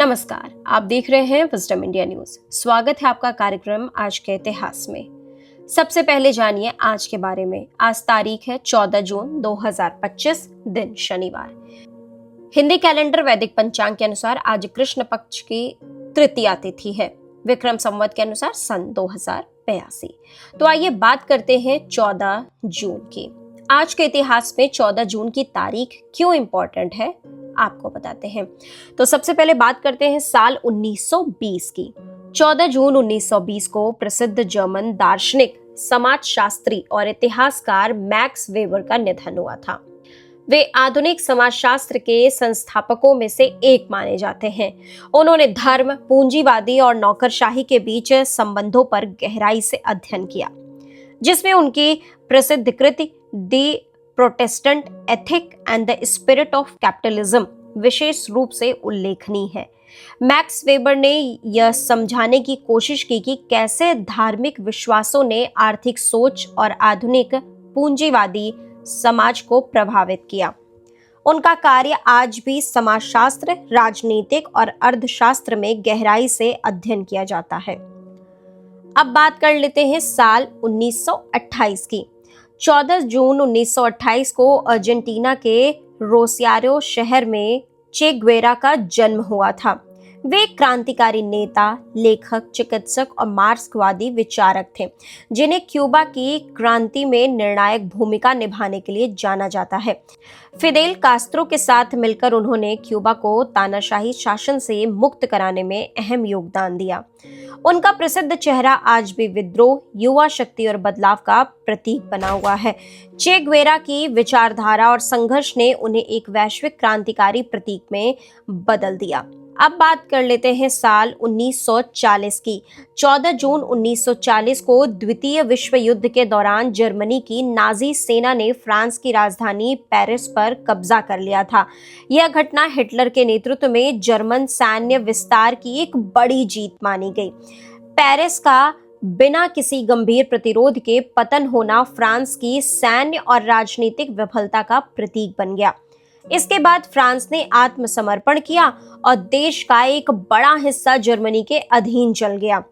नमस्कार, आप देख रहे हैं विजडम इंडिया न्यूज। स्वागत है आपका कार्यक्रम आज के इतिहास में। सबसे पहले जानिए आज के बारे में। आज तारीख है 14 जून 2025, दिन शनिवार। हिंदी कैलेंडर वैदिक पंचांग के अनुसार आज कृष्ण पक्ष की तृतीया तिथि है। विक्रम संवत के अनुसार सन 2082। तो आइए बात करते हैं 14 जून की। आज के इतिहास में 14 जून की तारीख क्यों इंपॉर्टेंट है आपको बताते हैं। तो सबसे पहले बात करते हैं साल 1920 की। 14 जून 1920 को प्रसिद्ध जर्मन दार्शनिक, समाजशास्त्री और इतिहासकार मैक्स वेबर का निधन हुआ था। वे आधुनिक समाजशास्त्र के संस्थापकों में से एक माने जाते हैं। उन्होंने धर्म, पूंजीवादी और नौकरशाही के बीच संबंधों पर गहराई से अध्ययन किया, जिसमें उनकी प्रसिद्ध कृति the protestant ethic and the spirit of capitalism विशेष रूप से उल्लेखनीय है। मैक्स वेबर ने यह समझाने की कोशिश की कि कैसे धार्मिक विश्वासों ने आर्थिक सोच और आधुनिक पूंजीवादी समाज को प्रभावित किया। उनका कार्य आज भी समाजशास्त्र, राजनीतिक और अर्थशास्त्र में गहराई से अध्ययन किया जाता है। अब बात कर लेते हैं साल 1928 की। 14 जून 1928 को अर्जेंटीना के रोसियारो शहर में चे ग्वेरा का जन्म हुआ था। वे एक क्रांतिकारी नेता, लेखक, चिकित्सक और मार्क्सवादी विचारक थे, जिन्हें क्यूबा की क्रांति में निर्णायक भूमिका निभाने के लिए जाना जाता है। फिदेल कास्त्रो के साथ मिलकर उन्होंने क्यूबा को तानाशाही शासन से मुक्त कराने में अहम योगदान दिया। उनका प्रसिद्ध चेहरा आज भी विद्रोह, युवा शक्ति और बदलाव का प्रतीक बना हुआ है। चे ग्वेरा की विचारधारा और संघर्ष ने उन्हें एक वैश्विक क्रांतिकारी प्रतीक में बदल दिया। अब बात कर लेते हैं साल 1940 की। 14 जून 1940 को द्वितीय विश्व युद्ध के दौरान जर्मनी की नाजी सेना ने फ्रांस की राजधानी पेरिस पर कब्जा कर लिया था। यह घटना हिटलर के नेतृत्व में जर्मन सैन्य विस्तार की एक बड़ी जीत मानी गई। पेरिस का बिना किसी गंभीर प्रतिरोध के पतन होना फ्रांस की सैन्य और राजनीतिक विफलता का प्रतीक बन गया। इसके बाद फ्रांस ने आत्मसमर्पण किया और देश का एक बड़ा हिस्सा जर्मनी के अधीन चल गया।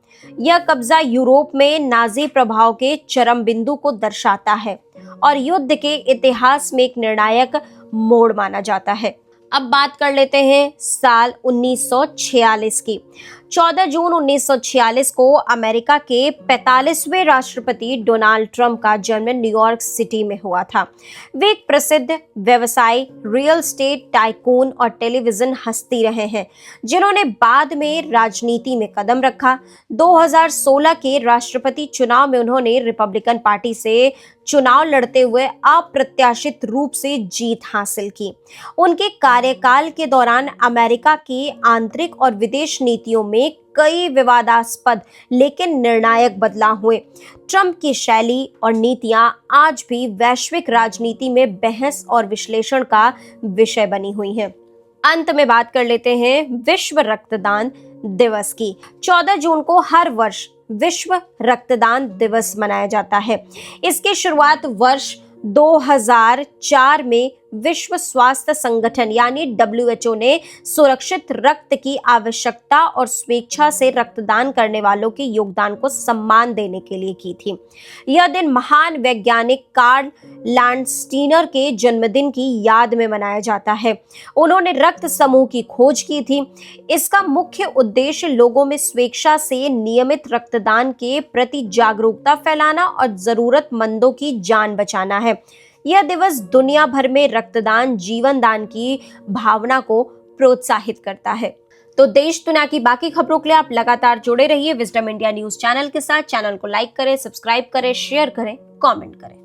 यह कब्जा यूरोप में नाजी प्रभाव के चरम बिंदु को दर्शाता है और युद्ध के इतिहास में एक निर्णायक मोड़ माना जाता है। अब बात कर लेते हैं साल 1946 की। 14 जून 1946 को अमेरिका के 45वें राष्ट्रपति डोनाल्ड ट्रंप का जन्म न्यूयॉर्क सिटी में हुआ था। वे एक प्रसिद्ध व्यवसायी, रियल एस्टेट टाइकून और टेलीविजन हस्ती रहे हैं, जिन्होंने बाद में राजनीति में कदम रखा। 2016 के राष्ट्रपति चुनाव में उन्होंने रिपब्लिकन पार्टी से चुनाव लड़ते हुए अप्रत्याशित रूप से जीत हासिल की। उनके कार्यकाल के दौरान अमेरिका की आंतरिक और विदेश नीतियों में कई विवादास्पद लेकिन निर्णायक बदलाव हुए। ट्रंप की शैली और नीतियां आज भी वैश्विक राजनीति में बहस और विश्लेषण का विषय बनी हुई हैं। अंत में बात कर लेते हैं विश्व रक्तदान दिवस की। 14 जून को हर वर्ष विश्व रक्तदान दिवस मनाया जाता है। इसकी शुरुआत वर्ष 2004 में विश्व स्वास्थ्य संगठन यानी WHO ने सुरक्षित रक्त की आवश्यकता और स्वेच्छा से रक्तदान करने वालों के योगदान को सम्मान देने के लिए की थी। यह दिन महान वैज्ञानिक कार्ल लैंडस्टीनर के जन्मदिन की याद में मनाया जाता है। उन्होंने रक्त समूह की खोज की थी। इसका मुख्य उद्देश्य लोगों में स्वेच्छा से नियमित रक्तदान के प्रति जागरूकता फैलाना और जरूरतमंदों की जान बचाना है। यह दिवस दुनिया भर में रक्तदान, जीवन दान की भावना को प्रोत्साहित करता है। तो देश दुनिया की बाकी खबरों के लिए आप लगातार जुड़े रहिए विजडम इंडिया न्यूज चैनल के साथ। चैनल को लाइक करें, सब्सक्राइब करें, शेयर करें, कमेंट करें।